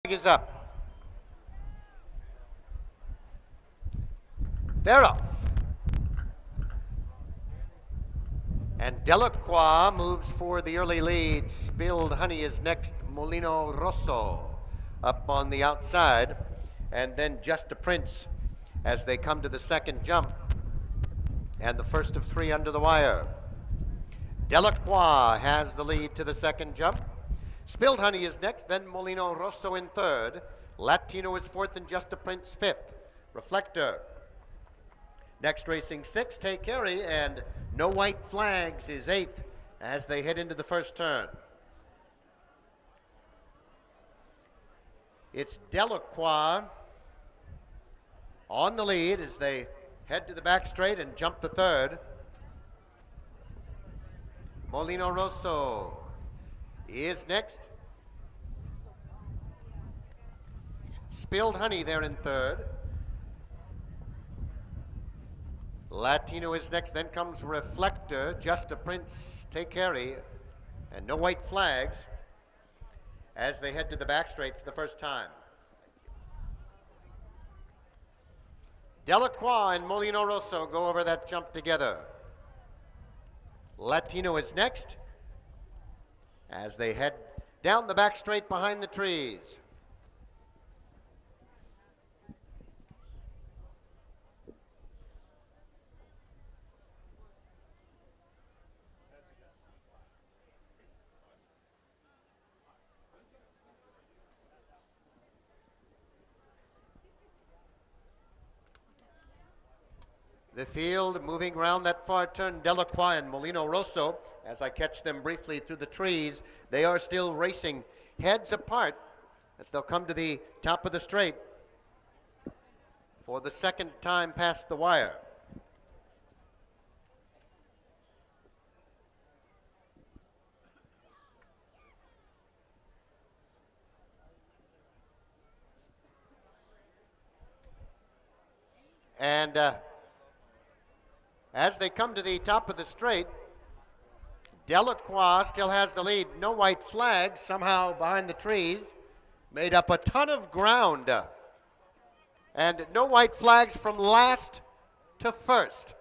Is up. They're off. And Delacroix moves for the early lead. Spilled Honey is next. Molino Rosso up on the outside. And then Just a Prince as they come to the second jump. And the first of three under the wire. Delacroix has the lead to the second jump. Spilled Honey is next, then Molino Rosso in third. Latino is fourth and Just a Prince fifth. Reflector. Next racing sixth, Take Carry, and No White Flags is eighth as they head into the first turn. It's Delacroix on the lead as they head to the back straight and jump the third. Molino Rosso is next. Spilled Honey there in third. Latino is next, then comes Reflector, Just a Prince, Take Carry, and No White Flags as they head to the back straight for the first time. Delacroix and Molino Rosso go over that jump together. Latino is next as they head down the back straight behind the trees. The field moving around that far turn, Delacroix and Molino Rosso, as I catch them briefly through the trees, they are still racing heads apart as they'll come to the top of the straight for the second time past the wire. And as they come to the top of the straight, Delacroix still has the lead. No White Flags somehow behind the trees made up a ton of ground. And No White Flags from last to first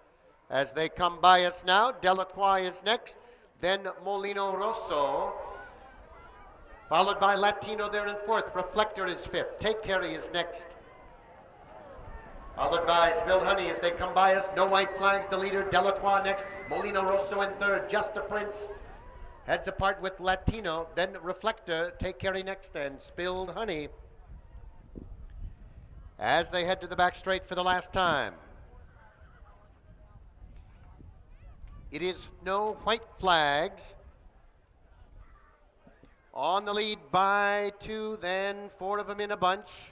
as they come by us now. Delacroix is next, then Molino Rosso, followed by Latino there in fourth. Reflector is fifth. Take Carry is next, followed by Spilled Honey as they come by us. No White Flags, the leader. Delacroix next. Molino Rosso in third. Just a Prince heads apart with Latino. Then Reflector, Take Carry next, and Spilled Honey as they head to the back straight for the last time. It is No White Flags on the lead by two, then four of them in a bunch.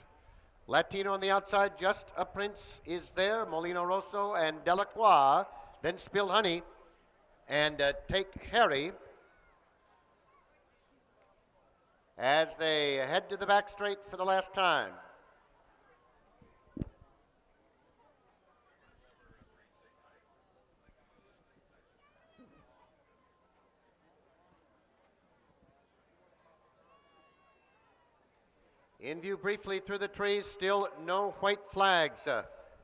Latino on the outside, Just a Prince is there, Molino Rosso and Delacroix, then Spilled Honey and Take Carry as they head to the back straight for the last time. In view briefly through the trees, still No White Flags.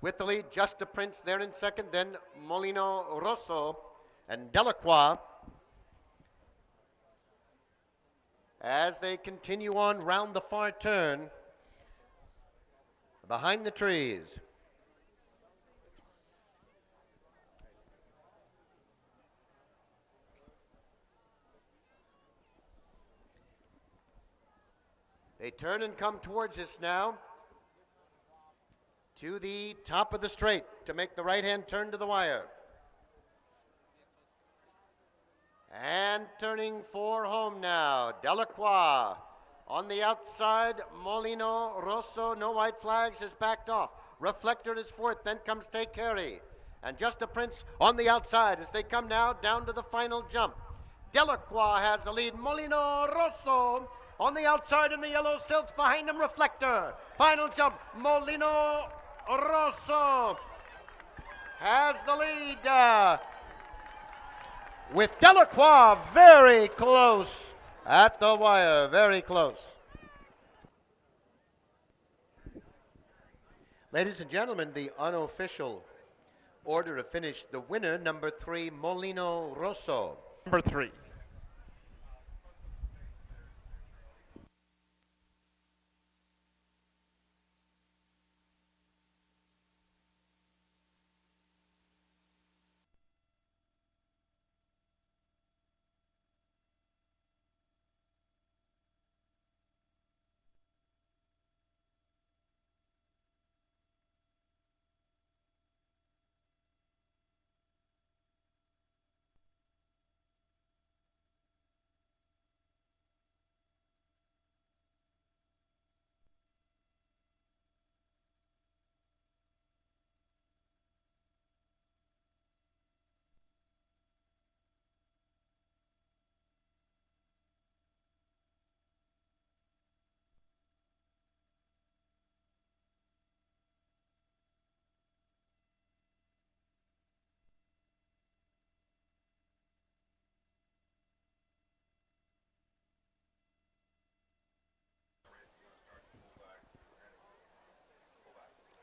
With the lead, Just a Prince there in second, then Molino Rosso and Delacroix as they continue on round the far turn behind the trees. They turn and come towards us now to the top of the straight to make the right-hand turn to the wire. And turning for home now, Delacroix on the outside. Molino Rosso, No White Flags, is backed off. Reflector is fourth, then comes Take Carry. And Just a Prince on the outside as they come now down to the final jump. Delacroix has the lead. Molino Rosso on the outside in the yellow silks, behind him Reflector. Final jump, Molino Rosso has the lead with Delacroix very close at the wire, very close. Ladies and gentlemen, the unofficial order of finish, the winner, number 3, Molino Rosso. Number 3.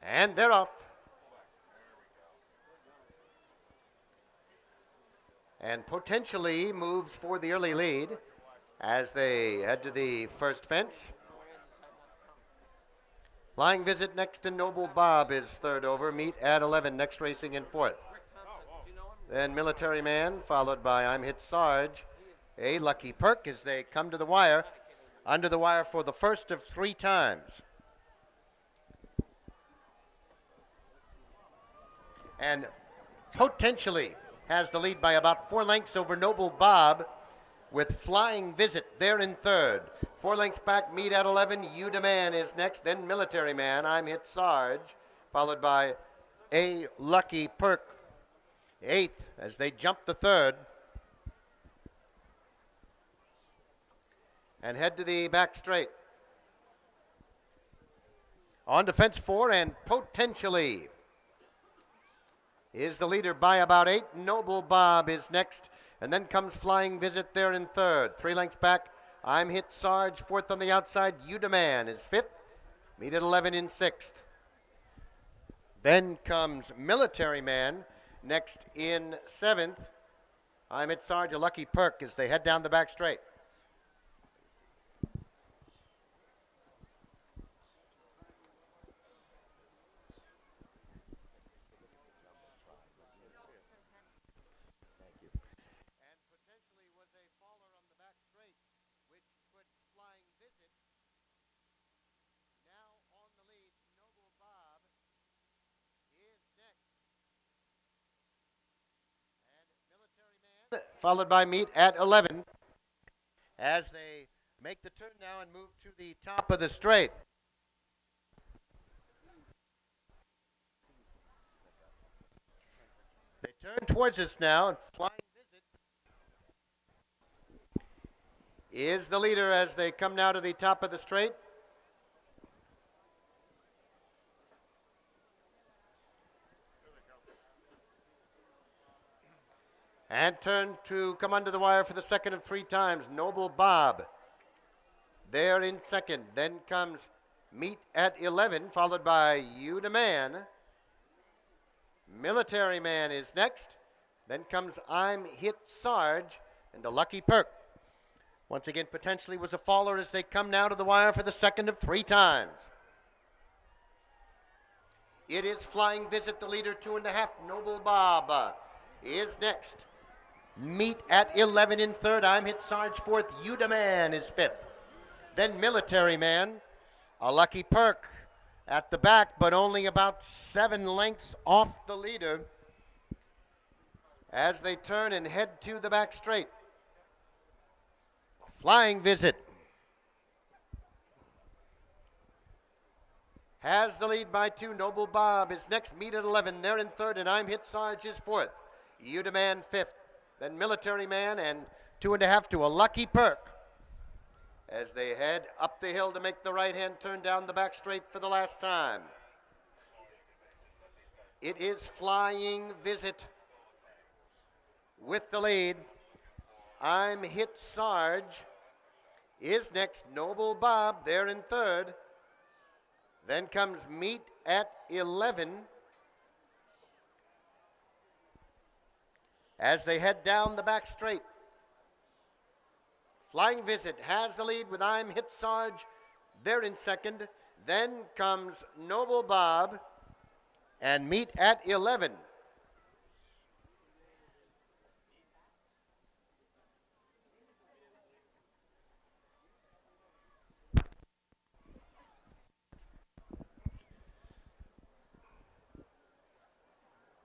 And they're off. And potentially moves for the early lead as they head to the first fence. Flying Visit next to Noble Bob is third over. Meet at 11, next racing in fourth. Then Military Man, followed by I'm Hit Sarge. A Lucky Perk as they come to the wire. Under the wire for the first of 3 times. And potentially has the lead by about 4 lengths over Noble Bob, with Flying Visit there in third. 4 lengths back, Meet at 11. You Demand is next, then Military Man. I'm Hit Sarge, followed by A Lucky Perk. 8th as they jump the third. And head to the back straight. On to fence 4 and potentially is the leader by about 8. Noble Bob is next, and then comes Flying Visit there in third. 3 lengths back, I'm Hit Sarge. 4th on the outside, You Demand is 5th. Meet at 11 in 6th. Then comes Military Man next in 7th. I'm Hit Sarge, A Lucky Perk as they head down the back straight. Followed by Meet at 11 as they make the turn now and move to the top of the straight. They turn towards us now, and Flying Visit is the leader as they come now to the top of the straight. And turn to come under the wire for the second of 3 times. Noble Bob there in second. Then comes Meet at 11, followed by You Demand. Military Man is next. Then comes I'm Hit Sarge and A Lucky Perk. Once again, potentially was a faller as they come now to the wire for the second of 3 times. It is Flying Visit, the leader, 2.5. Noble Bob is next. Meet at 11 in third. I'm Hit Sarge 4th. You Demand is 5th. Then Military Man, A Lucky Perk at the back, but only about 7 lengths off the leader as they turn and head to the back straight. Flying Visit has the lead by 2. Noble Bob is next. Meet at 11. They're in third, and I'm Hit Sarge is 4th. You Demand 5th. Then Military Man and 2.5 to A Lucky Perk as they head up the hill to make the right-hand turn down the back straight for the last time. It is Flying Visit with the lead. I'm Hit Sarge is next. Noble Bob there in third. Then comes Meet at 11. As they head down the back straight. Flying Visit has the lead with I'm Hit Sarge. They're in second. Then comes Noble Bob and Meet at 11.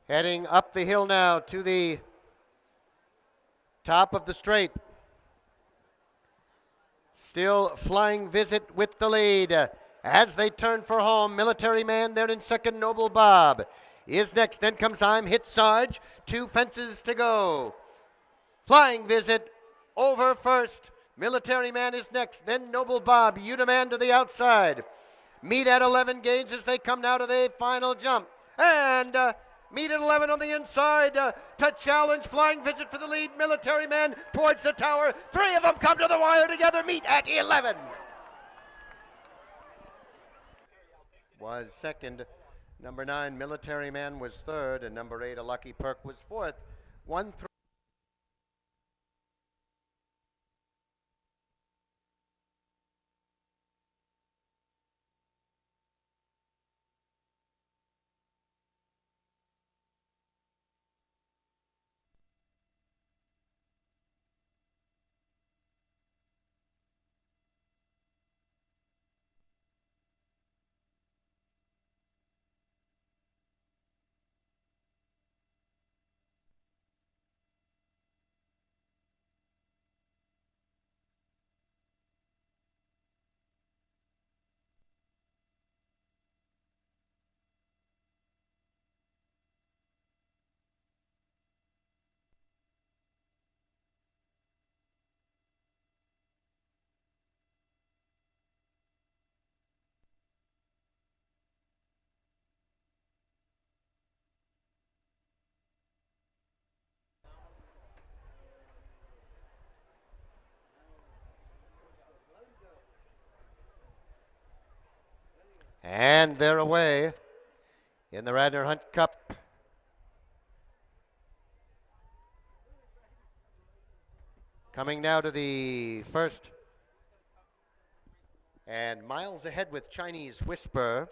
Heading up the hill now to the top of the straight. Still Flying Visit with the lead. As they turn for home, Military Man there in second. Noble Bob is next. Then comes I'm Hit Sarge. 2 fences to go. Flying Visit over first. Military Man is next. Then Noble Bob. Udaman to the outside. Meet at 11 gains as they come now to the final jump. And Meet at 11 on the inside to challenge Flying Visit for the lead. Military Man towards the tower. 3 of them come to the wire together. Meet at 11. Was second. Number 9, Military Man was third. And number 8, A Lucky Perk was fourth. 1-3. And they're away in the Radnor Hunt Cup. Coming now to the first. And miles ahead with Chinese Whisper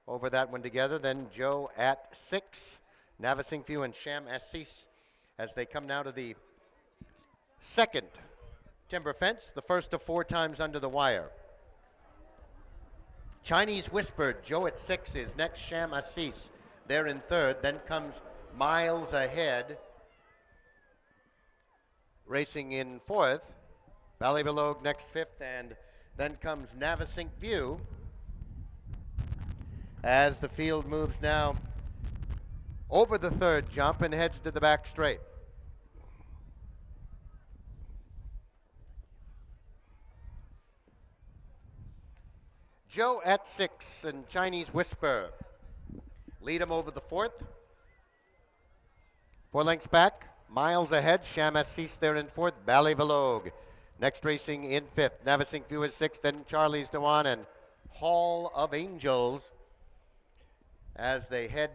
over that one together. Then Joe at 6. Navasing Few and Sham Assis as they come now to the second timber fence, the first of 4 times under the wire. Chinese Whisper, Joe at 6 is next. Sham Assis, they're in third. Then comes Miles Ahead, racing in fourth. Ballybelogue next fifth, and then comes Navasink View as the field moves now over the third jump and heads to the back straight. Joe at 6 and Chinese Whisper lead him over the fourth. 4 lengths back, Miles Ahead. Sham Assis there in fourth. Ballybelogue next racing in fifth. Navasink View is sixth. Then Charlie's Dewan and Hall of Angels as they head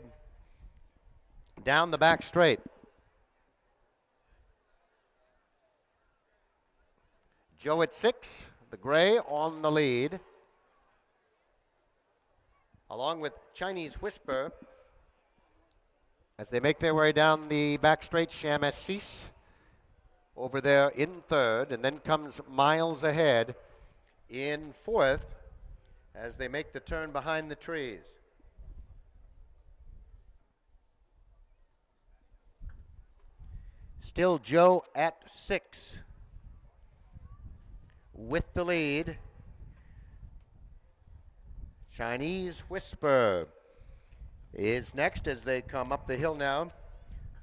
down the back straight. Joe at 6, the gray on the lead, along with Chinese Whisper as they make their way down the back straight. Sham Assis over there in third, and then comes Miles Ahead in fourth as they make the turn behind the trees. Still Joe at 6 with the lead. Chinese Whisper is next as they come up the hill now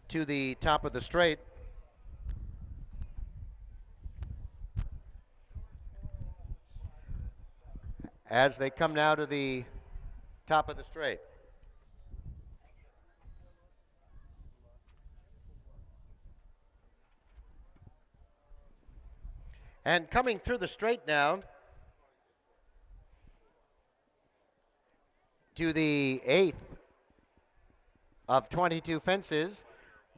to the top of the straight. As they come now to the top of the straight. And coming through the straight now to the 8th of 22 fences.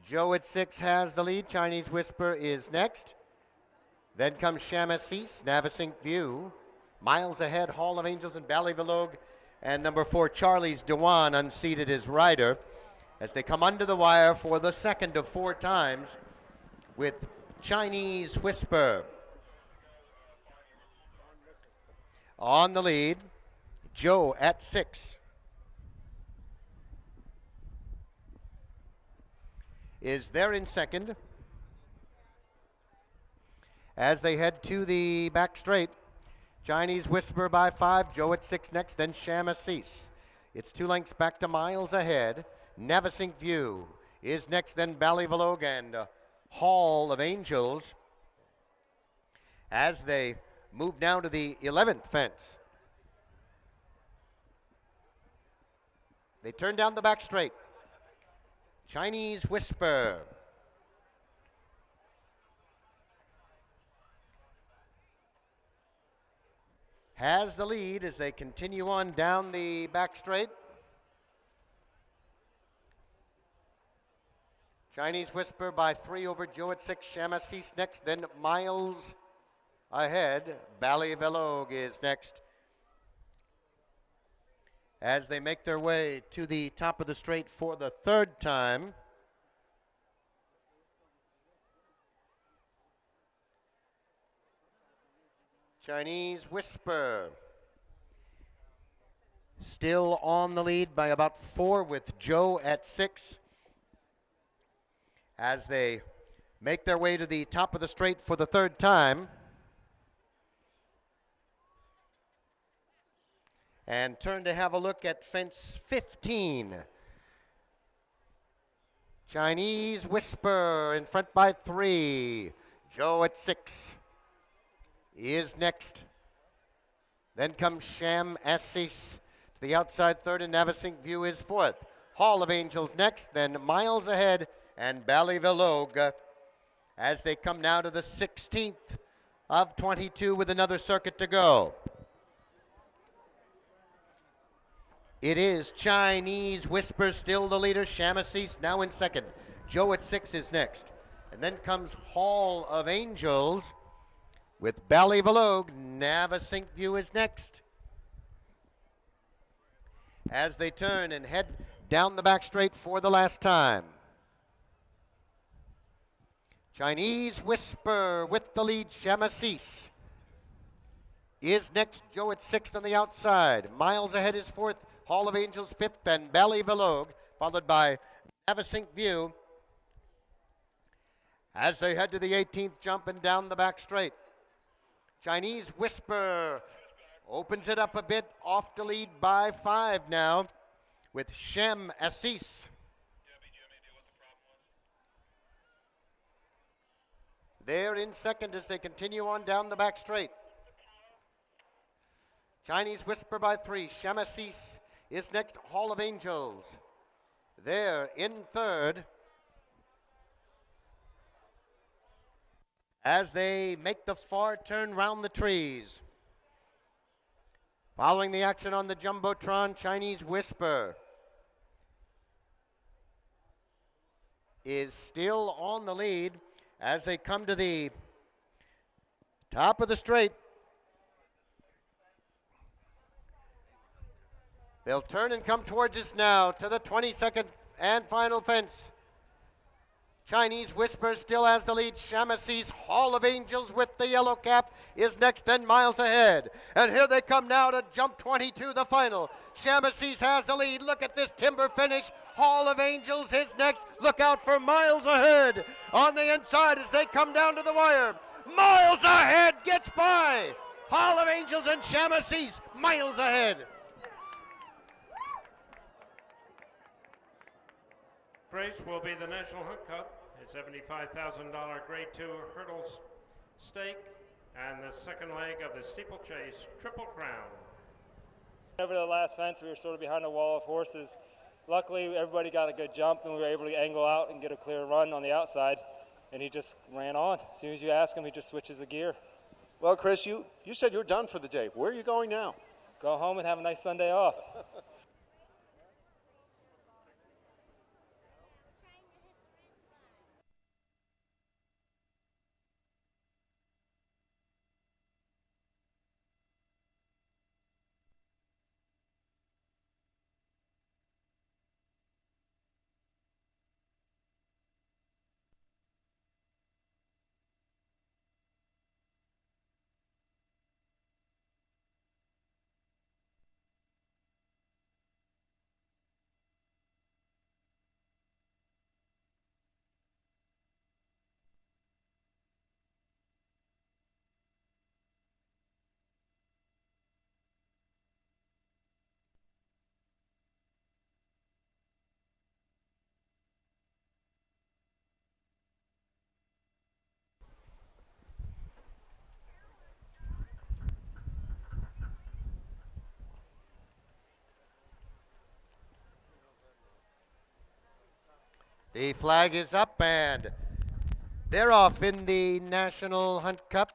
Joe at 6 has the lead. Chinese Whisper is next. Then comes Shamassis, Navasink View. Miles ahead, Hall of Angels and Ballyvalogue. And number 4, Charlie's Dewan, unseated as rider, as they come under the wire for the second of 4 times with Chinese Whisper on the lead. Joe at 6 is there in second as they head to the back straight. Chinese Whisper by 5, Joe at 6 next, then Shamassis. It's 2 lengths back to Miles ahead. Navasink View is next, then Ballyvalogue and Hall of Angels as they move now to the 11th fence. They turn down the back straight. Chinese Whisper has the lead as they continue on down the back straight. Chinese Whisper by 3 over Joe at 6. Shamassis next, then Miles ahead. Ballyvalogue is next as they make their way to the top of the straight for the 3rd time. Chinese Whisper still on the lead by about 4 with Joe at 6 as they make their way to the top of the straight for the 3rd time. And turn to have a look at fence 15. Chinese Whisper in front by 3. Joe at 6 is next. Then comes Shamassis to the outside 3rd, and Navasink View is 4th. Hall of Angels next, then Miles ahead and Ballyvalogue as they come now to the 16th of 22 with another circuit to go. It is Chinese Whisper still the leader. Shamassis now in second. Joe at 6 is next. And then comes Hall of Angels with Ballyvalogue. Navasink View is next as they turn and head down the back straight for the last time. Chinese Whisper with the lead. Shamassis is next. Joe at 6th on the outside. Miles ahead is 4th. Hall of Angels 5th, and Ballyvalogue, followed by Navasink View as they head to the 18th jump and down the back straight. Chinese Whisper opens it up a bit, off to lead by 5 now with Shamassis. They're in second as they continue on down the back straight. Chinese Whisper by 3. Shamassis is next. Hall of Angels there in 3rd as they make the far turn round the trees. Following the action on the Jumbotron, Chinese Whisper is still on the lead as they come to the top of the straight. They'll turn and come towards us now to the 22nd and final fence. Chinese Whisper still has the lead. Shamassis, Hall of Angels with the yellow cap is next, then Miles ahead. And here they come now to jump 22, the final. Shamassis has the lead. Look at this timber finish. Hall of Angels is next. Look out for Miles ahead on the inside as they come down to the wire. Miles ahead gets by. Hall of Angels and Shamassis, Miles ahead. Race will be the National Hunt Cup. It's $75,000 Grade 2 hurdles stake and the second leg of the Steeplechase Triple Crown. Over the last fence, we were sort of behind a wall of horses. Luckily, everybody got a good jump, and we were able to angle out and get a clear run on the outside, and he just ran on. As soon as you ask him, he just switches the gear. Well, Chris, you said you're done for the day. Where are you going now? Go home and have a nice Sunday off. The flag is up and they're off in the National Hunt Cup.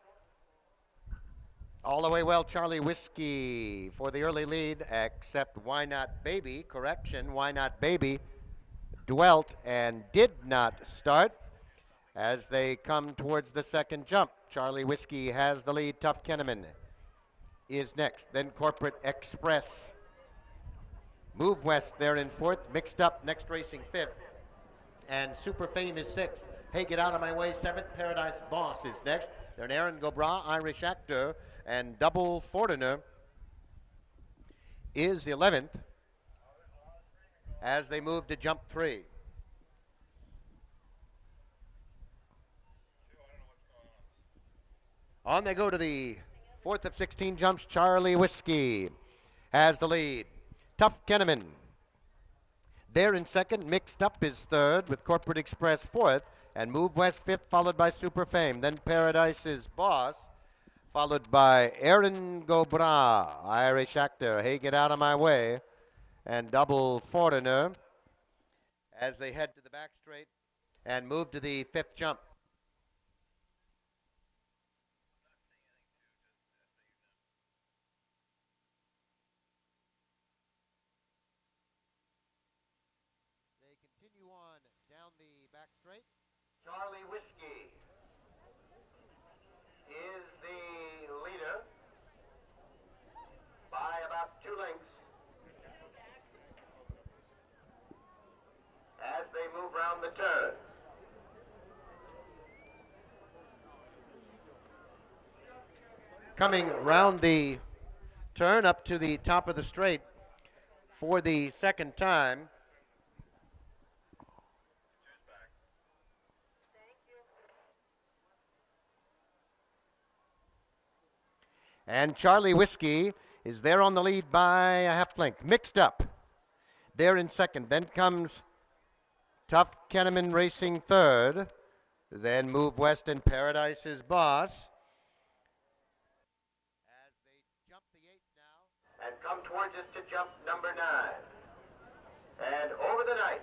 All the way well, Charlie Whiskey for the early lead, except Why Not Baby, correction, Why Not Baby dwelt and did not start as they come towards the second jump. Charlie Whiskey has the lead. Tough Kenneman is next. Then Corporate Express. Move West there in fourth. Mixed Up next racing fifth. And Super Fame is sixth. Hey, Get Out of My Way seventh. Paradise Boss is next. Then Aaron Gobra, Irish Actor, and Double Fortiner is 11th as they move to jump 3. On they go to the fourth of 16 jumps. Charlie Whiskey has the lead. Tough Kenneman there in second. Mixed Up is third with Corporate Express fourth. And Move West fifth, followed by Super Fame. Then Paradise's Boss, followed by Aaron Gobra, Irish Actor, Hey Get Out of My Way, and Double Fortiner as they head to the back straight and move to the fifth jump. They continue on down the back straight. Charlie Whiskey is the leader by about 2 lengths as they move round the turn. Coming round the turn up to the top of the straight for the second time. And Charlie Whiskey is there on the lead by a half length. Mixed Up there in second. Then comes Tough Kenneman racing third. Then Move West and Paradise's Boss. As they jump the 8 now and come towards us to jump number 9. And over the night,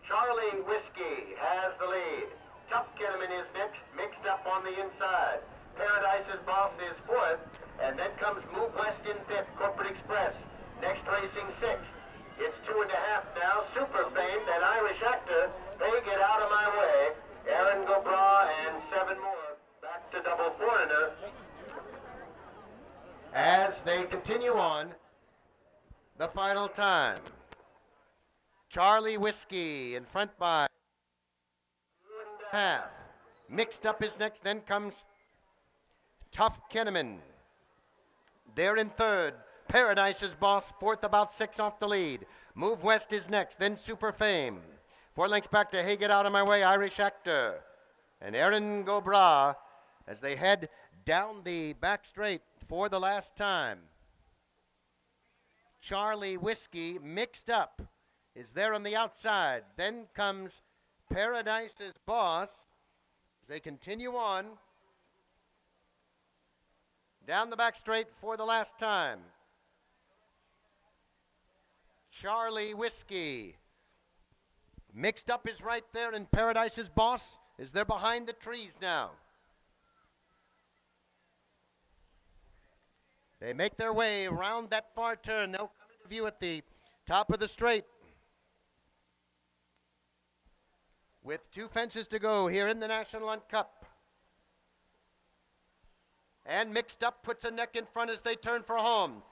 Charlie Whiskey has the lead. Tough Kenneman is next. Mixed Up on the inside. Paradise's Boss is fourth, and then comes Move West in fifth, Corporate Express. Next racing sixth. It's 2.5 now. Super Fame, that Irish Actor, They Get Out of My Way, Aaron Gobra, and 7 more. Back to Double Foreigner. As they continue on, the final time. Charlie Whiskey in front by 2.5. Mixed Up is next, then comes Tough Kenneman. There in third. Paradise's Boss, fourth, about 6 off the lead. Move West is next, then Super Fame. 4 lengths back to Hey Get Out of My Way, Irish Actor. And Aaron Gobra as they head down the back straight for the last time. Charlie Whiskey, Mixed Up, is there on the outside. Then comes Paradise's Boss as they continue on down the back straight for the last time. Charlie Whiskey. Mixed Up is right there, and Paradise's Boss is there behind the trees now. They make their way around that far turn. They'll come into view at the top of the straight. With 2 fences to go here in the National Hunt Cup. And Mixed Up puts a neck in front as they turn for home.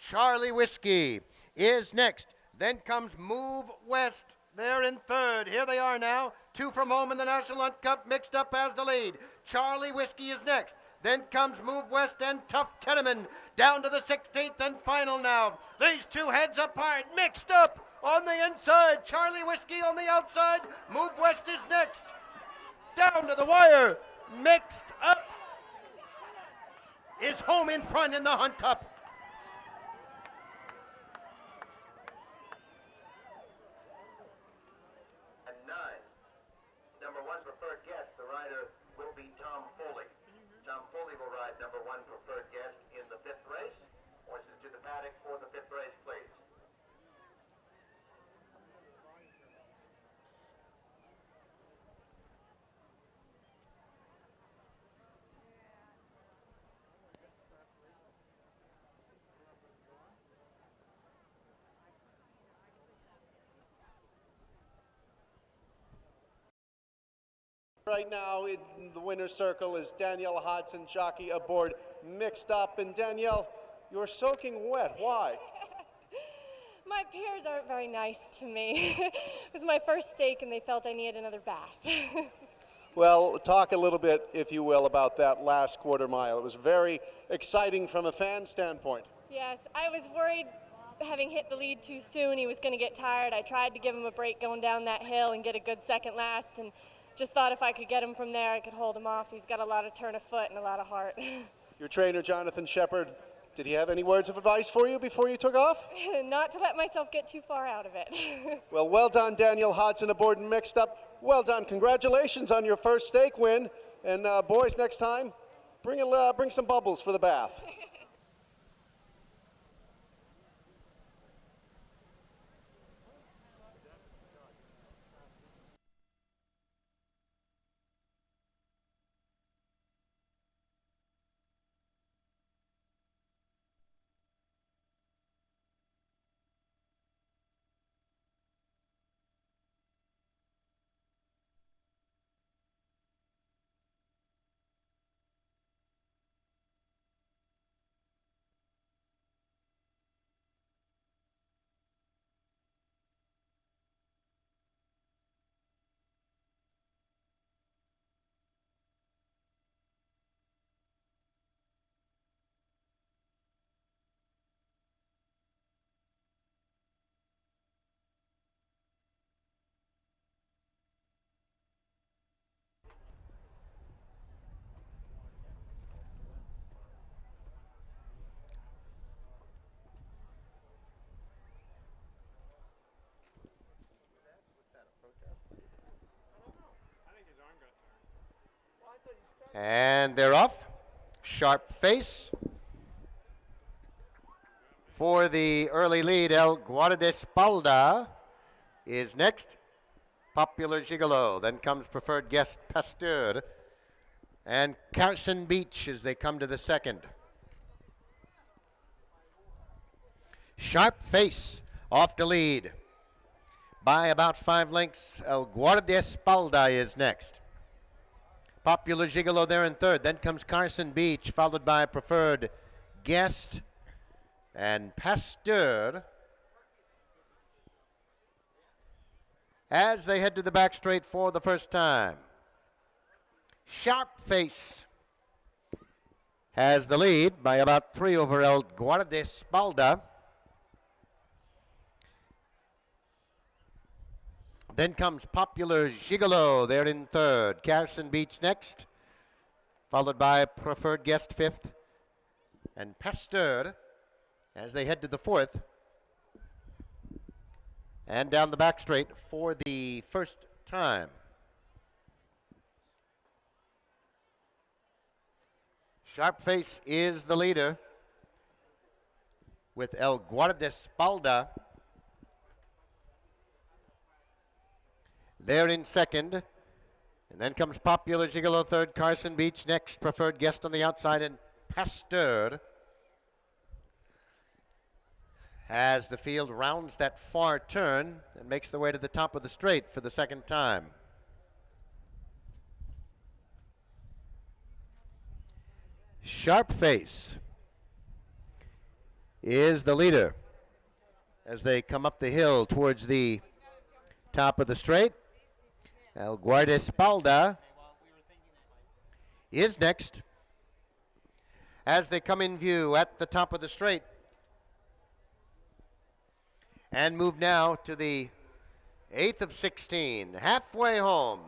Charlie Whiskey is next. Then comes Move West there in third. Here they are now. 2 from home in the National Hunt Cup. Mixed Up has the lead. Charlie Whiskey is next. Then comes Move West and Tough Kenneman down to the 16th and final now. These 2 heads apart. Mixed Up on the inside. Charlie Whiskey on the outside. Move West is next. Down to the wire. Mixed Up is home in front in the Hunt Cup. And 9, number 1 preferred guest, the rider will be Tom Foley. Tom Foley will ride number 1 preferred guest in the 5th race. Horses to the paddock for the 5th race, please. Right now in the winner's circle is Danielle Hodson, jockey aboard Mixed Up. And Danielle, you're soaking wet. Why? My peers aren't very nice to me. It was my first stake and they felt I needed another bath. Well, talk a little bit, if you will, about that last quarter mile. It was very exciting from a fan standpoint. Yes, I was worried having hit the lead too soon he was going to get tired. I tried to give him a break going down that hill and get a good second last, and just thought if I could get him from there I could hold him off. He's got a lot of turn of foot and a lot of heart. Your trainer, Jonathan Shepard, did he have any words of advice for you before you took off? Not to let myself get too far out of it. Well done, Danielle Hodson aboard Mixed Up. Well done. Congratulations on your first stake win. And boys, next time, bring some bubbles for the bath. And they're off. Sharp Face. For the early lead, El Guardaespalda is next. Popular Gigolo. Then comes Preferred Guest Pasteur. And Carson Beach as they come to the second. Sharp Face off to lead by about 5 lengths. El Guardaespalda is next. Popular Gigolo there in third. Then comes Carson Beach, followed by Preferred Guest and Pasteur as they head to the back straight for the first time. Sharp Face has the lead by about 3 over El Guardaespalda. Then comes Popular Gigolo there in third. Carson Beach next, followed by Preferred Guest fifth, and Pasteur as they head to the fourth. And down the back straight for the first time. Sharp Face is the leader with El Guardaespalda there in second. And then comes Popular Gigolo third, Carson Beach next, Preferred Guest on the outside, and Pasteur as the field rounds that far turn and makes the way to the top of the straight for the second time. Sharp Face is the leader as they come up the hill towards the top of the straight. El Guardaespalda is next as they come in view at the top of the straight and move now to the 8th of 16, halfway home.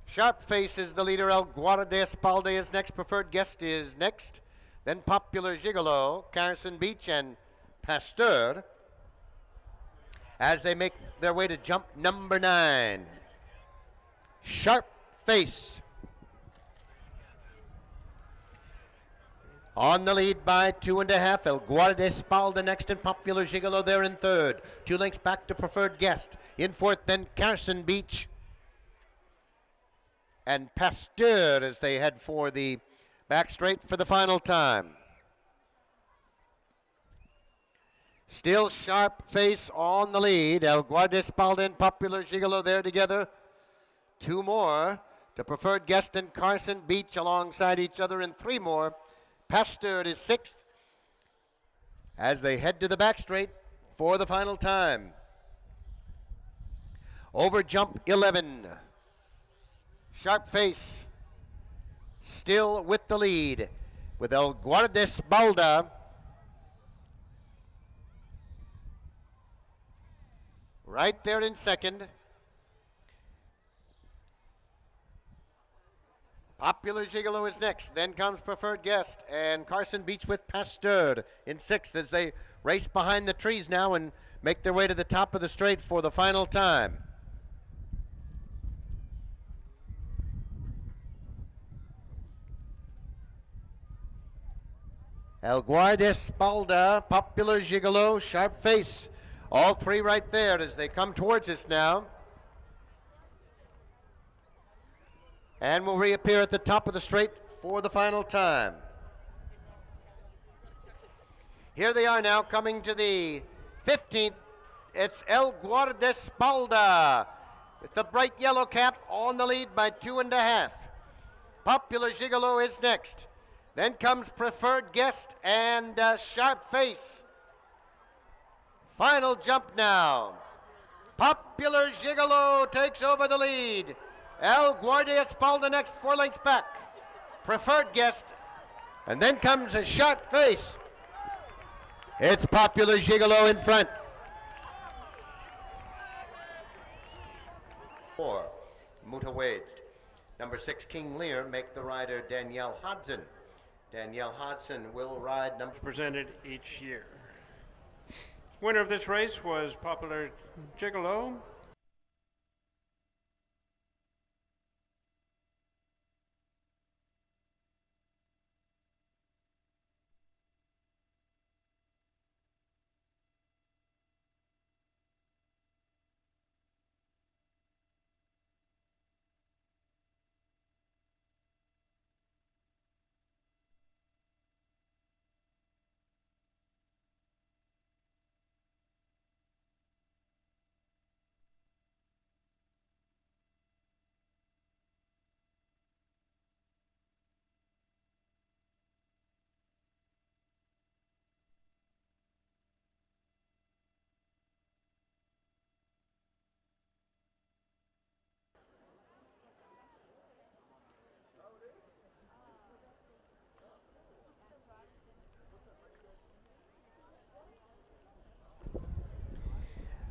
Sharp Face is the leader. El Guardaespalda is next. Preferred Guest is next. Then Popular Gigolo, Carson Beach, and Pasteur as they make their way to jump number 9. Sharp Face on the lead by 2.5. El Guardaespalda next, and Popular Gigolo there in third. 2 lengths back to Preferred Guest. In fourth, then Carson Beach and Pasteur as they head for the back straight for the final time. Still Sharp Face on the lead. El Guardaespalda and Popular Gigolo there together. 2 more to Preferred Guest and Carson Beach alongside each other, and 3 more. Pasteur is 6th as they head to the back straight for the final time. Over jump 11. Sharp Face still with the lead, with El Guardaespalda right there in second. Popular Gigolo is next. Then comes Preferred Guest and Carson Beach with Pasteur in 6th as they race behind the trees now and make their way to the top of the straight for the final time. El Guardaespalda, Popular Gigolo, Sharp Face. All 3 right there as they come towards us now. And will reappear at the top of the straight for the final time. Here they are now coming to the 15th. It's El Guardaespalda with the bright yellow cap on the lead by 2.5. Popular Gigolo is next. Then comes Preferred Guest and Sharp Face. Final jump now. Popular Gigolo takes over the lead. El Guardaespalda next, 4 lengths back. Preferred Guest. And then comes a Sharp Face. It's Popular Gigolo in front. 4, Muta waged. Number 6, King Lear, make the rider Danielle Hodson. Danielle Hodson will ride number... Presented each year. Winner of this race was Popular Gigolo.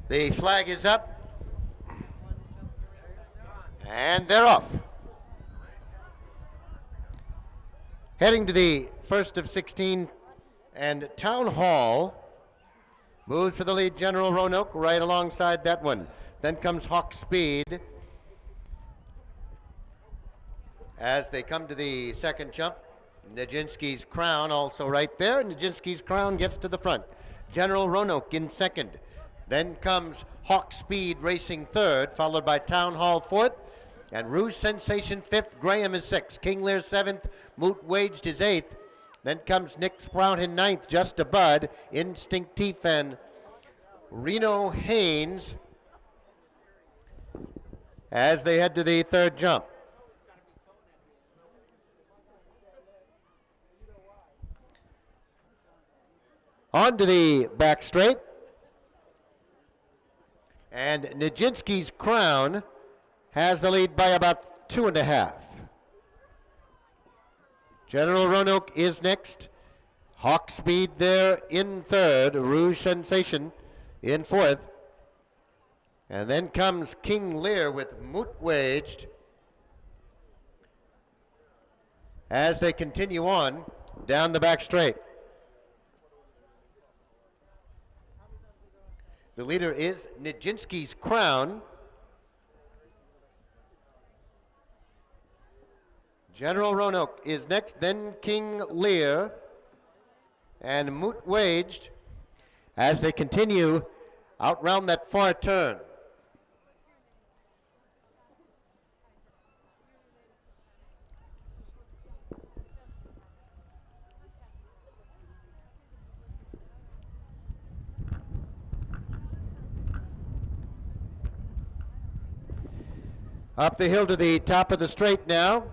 The flag is up. And they're off. Heading to the first of 16, and Town Hall moves for the lead. General Roanoke right alongside that one. Then comes Hawk Speed. As they come to the second jump, Nijinsky's Crown also right there. Nijinsky's Crown gets to the front. General Roanoke in second. Then comes Hawk Speed racing third, followed by Town Hall fourth, and Rouge Sensation fifth. Graham is sixth. King Lear seventh. Moot Waged is eighth. Then comes Nick Sprout in ninth, just a bud. Instinctif and Reno Haynes as they head to the third jump. On to the back straight. And Nijinsky's Crown has the lead by about 2.5. General Roanoke is next. Hawk Speed there in third. Rouge Sensation in fourth. And then comes King Lear with Moot Waged as they continue on down the back straight. The leader is Nijinsky's Crown. General Roanoke is next, then King Lear and Moot Waged as they continue out round that far turn. Up the hill to the top of the straight now.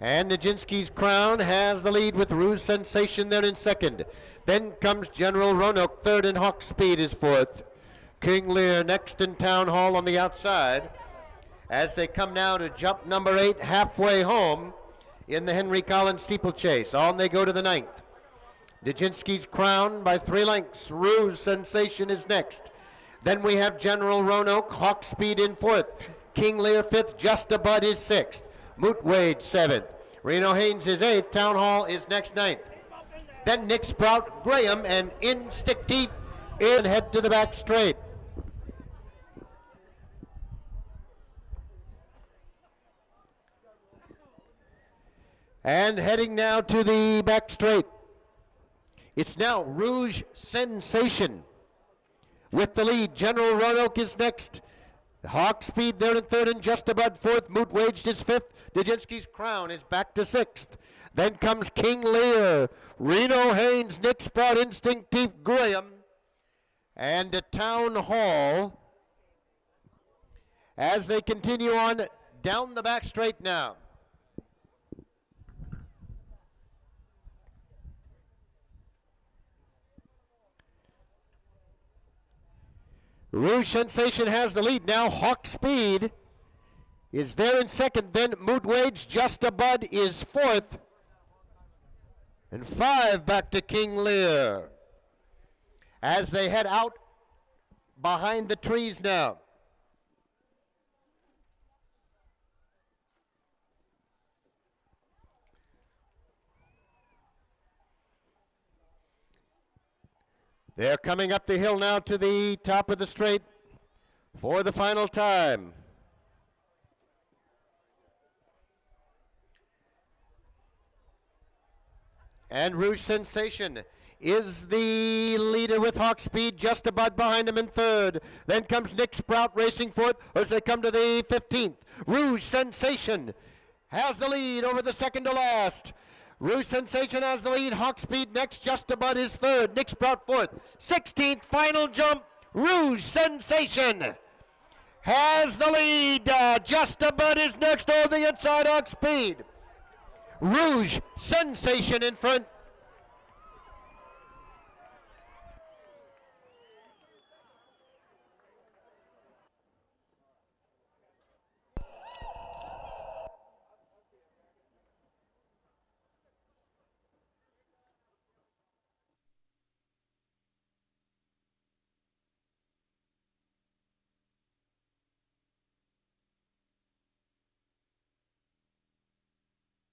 And Nijinsky's Crown has the lead with Rouge Sensation there in second. Then comes General Roanoke third, and Hawk Speed is fourth. King Lear next in Town Hall on the outside. As they come now to jump number 8 halfway home in the Henry Collins Steeplechase. On they go to the 9th. Nijinsky's Crown by 3 lengths. Rouge Sensation is next. Then we have General Roanoke, Hawk Speed in 4th. King Lear 5th, Just a Bud is 6th. Moot Wade 7th. Reno Haynes is 8th. Town Hall is next 9th. Then Nick Sprout, Graham, and Instinctive in head to the back straight. And heading now to the back straight. It's now Rouge Sensation with the lead. General Roanoke is next. Hawk Speed there in third, and Just Above fourth. Moot Waged is fifth. Nijinsky's Crown is back to sixth. Then comes King Lear, Reno Haynes, Nick Sprout, Instinctive Graham, and the Town Hall as they continue on down the back straight now. Rouge Sensation has the lead now. Hawk Speed is there in second. Then Moot Wage, Just a Bud is fourth. And 5 back to King Lear as they head out behind the trees now. They're coming up the hill now to the top of the straight for the final time. And Rouge Sensation is the leader with Hawk Speed, Just about behind him in third. Then comes Nick Sprout racing fourth as they come to the 15th. Rouge Sensation has the lead over the second to last. Rouge Sensation has the lead. Hawk Speed next. Just Abud is third. Nick Sprout fourth. 16th final jump. Rouge Sensation has the lead. Just Abud is next over the inside. Hawk Speed. Rouge Sensation in front.